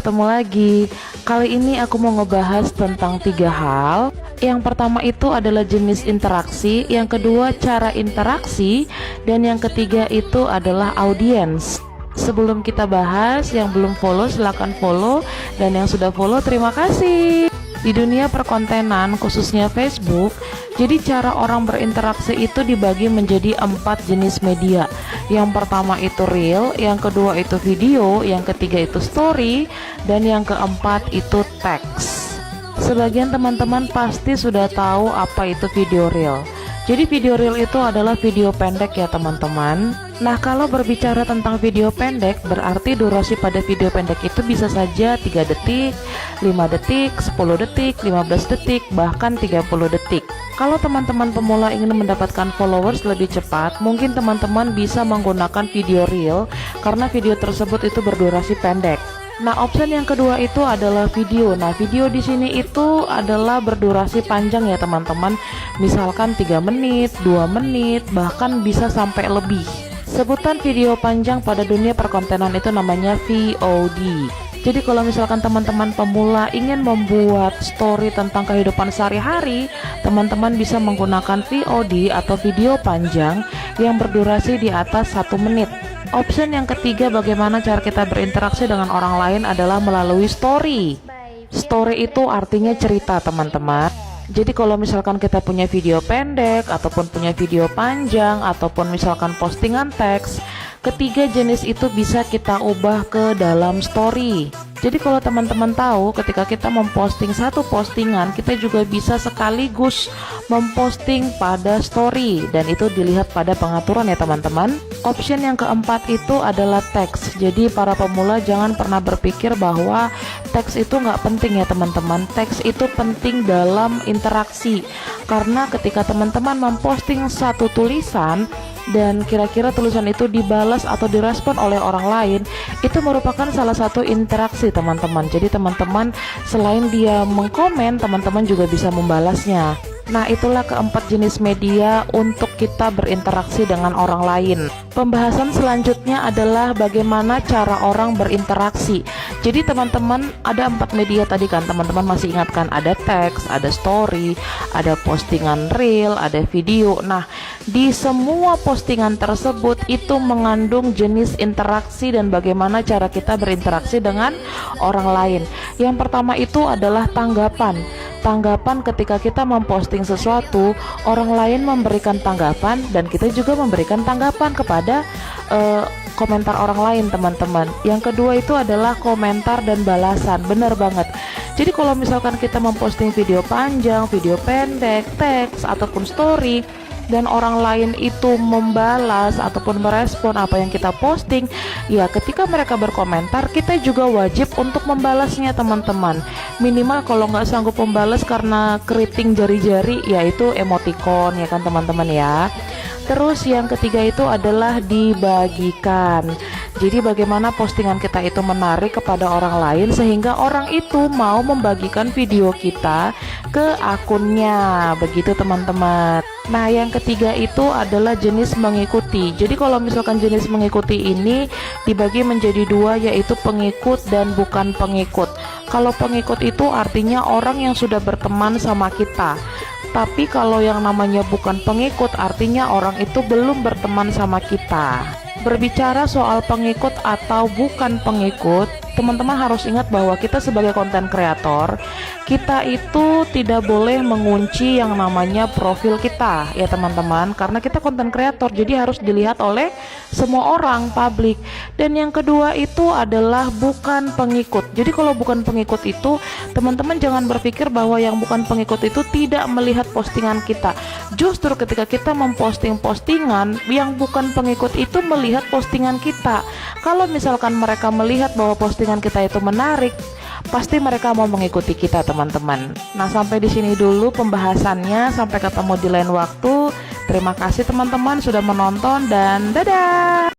ketemu lagi. Kali ini aku mau ngebahas tentang 3 hal. Yang pertama itu adalah jenis interaksi, yang kedua cara interaksi, dan yang ketiga itu adalah audiens. Sebelum kita bahas, yang belum follow silahkan follow, dan yang sudah follow terima kasih. Di dunia perkontenan, khususnya Facebook, jadi cara orang berinteraksi itu dibagi menjadi 4 jenis media. Yang pertama itu reel, yang kedua itu video, yang ketiga itu story, dan yang keempat itu teks. Sebagian teman-teman pasti sudah tahu apa itu video reel. Jadi video reel itu adalah video pendek ya teman-teman. Nah, kalau berbicara tentang video pendek, berarti durasi pada video pendek itu bisa saja 3 detik, 5 detik, 10 detik, 15 detik, bahkan 30 detik. Kalau teman-teman pemula ingin mendapatkan followers lebih cepat, mungkin teman-teman bisa menggunakan video reel karena video tersebut itu berdurasi pendek. Nah, option yang kedua itu adalah video. Nah, video di sini itu adalah berdurasi panjang ya teman-teman. Misalkan 3 menit, 2 menit, bahkan bisa sampai lebih. Sebutan video panjang pada dunia perkontenan itu namanya VOD. Jadi kalau misalkan teman-teman pemula ingin membuat story tentang kehidupan sehari-hari, teman-teman bisa menggunakan VOD atau video panjang yang berdurasi di atas 1 menit. Option yang ketiga, bagaimana cara kita berinteraksi dengan orang lain adalah melalui story. Story itu artinya cerita teman-teman. Jadi kalau misalkan kita punya video pendek ataupun punya video panjang ataupun misalkan postingan teks, ketiga jenis itu bisa kita ubah ke dalam story. Jadi kalau teman-teman tahu, ketika kita memposting satu postingan, kita juga bisa sekaligus memposting pada story, dan itu dilihat pada pengaturan ya teman-teman. Option yang keempat itu adalah teks. Jadi para pemula jangan pernah berpikir bahwa teks itu nggak penting ya teman-teman. Teks itu penting dalam interaksi, karena ketika teman-teman memposting satu tulisan dan kira-kira tulisan itu dibalas atau direspon oleh orang lain, itu merupakan salah satu interaksi teman-teman. Jadi teman-teman selain dia mengkomen, teman-teman juga bisa membalasnya. Nah, itulah keempat jenis media untuk kita berinteraksi dengan orang lain. Pembahasan selanjutnya adalah bagaimana cara orang berinteraksi. Jadi teman-teman ada 4 media tadi kan, teman-teman masih ingat kan? Ada teks, ada story, ada postingan reel, ada video. Nah, di semua postingan tersebut itu mengandung jenis interaksi dan bagaimana cara kita berinteraksi dengan orang lain. Yang pertama itu adalah tanggapan. Tanggapan ketika kita memposting sesuatu, orang lain memberikan tanggapan dan kita juga memberikan tanggapan kepada komentar orang lain teman-teman. Yang kedua itu adalah komentar dan balasan. Benar banget. Jadi kalau misalkan kita memposting video panjang, video pendek, teks ataupun story, dan orang lain itu membalas ataupun merespon apa yang kita posting, ya ketika mereka berkomentar, kita juga wajib untuk membalasnya teman-teman. Minimal kalau nggak sanggup membalas karena keriting jari-jari, yaitu emoticon ya kan teman-teman ya. Terus yang ketiga itu adalah dibagikan. Jadi bagaimana postingan kita itu menarik kepada orang lain sehingga orang itu mau membagikan video kita ke akunnya. Begitu teman-teman. Nah, yang ketiga itu adalah jenis mengikuti. Jadi kalau misalkan jenis mengikuti ini dibagi menjadi 2, yaitu pengikut dan bukan pengikut. Kalau pengikut itu artinya orang yang sudah berteman sama kita. Tapi kalau yang namanya bukan pengikut artinya orang itu belum berteman sama kita. Berbicara soal pengikut atau bukan pengikut, teman-teman harus ingat bahwa kita sebagai konten kreator, kita itu tidak boleh mengunci yang namanya profil kita ya teman-teman, karena kita konten kreator jadi harus dilihat oleh semua orang, publik. Dan yang kedua itu adalah bukan pengikut. Jadi kalau bukan pengikut itu, teman-teman jangan berpikir bahwa yang bukan pengikut itu tidak melihat postingan kita. Justru ketika kita memposting postingan, yang bukan pengikut itu melihat postingan kita. Kalau misalkan mereka melihat bahwa postingan kita itu menarik, pasti mereka mau mengikuti kita teman-teman. Nah, sampai di sini dulu pembahasannya, sampai ketemu di lain waktu. Terima kasih teman-teman sudah menonton dan dadah.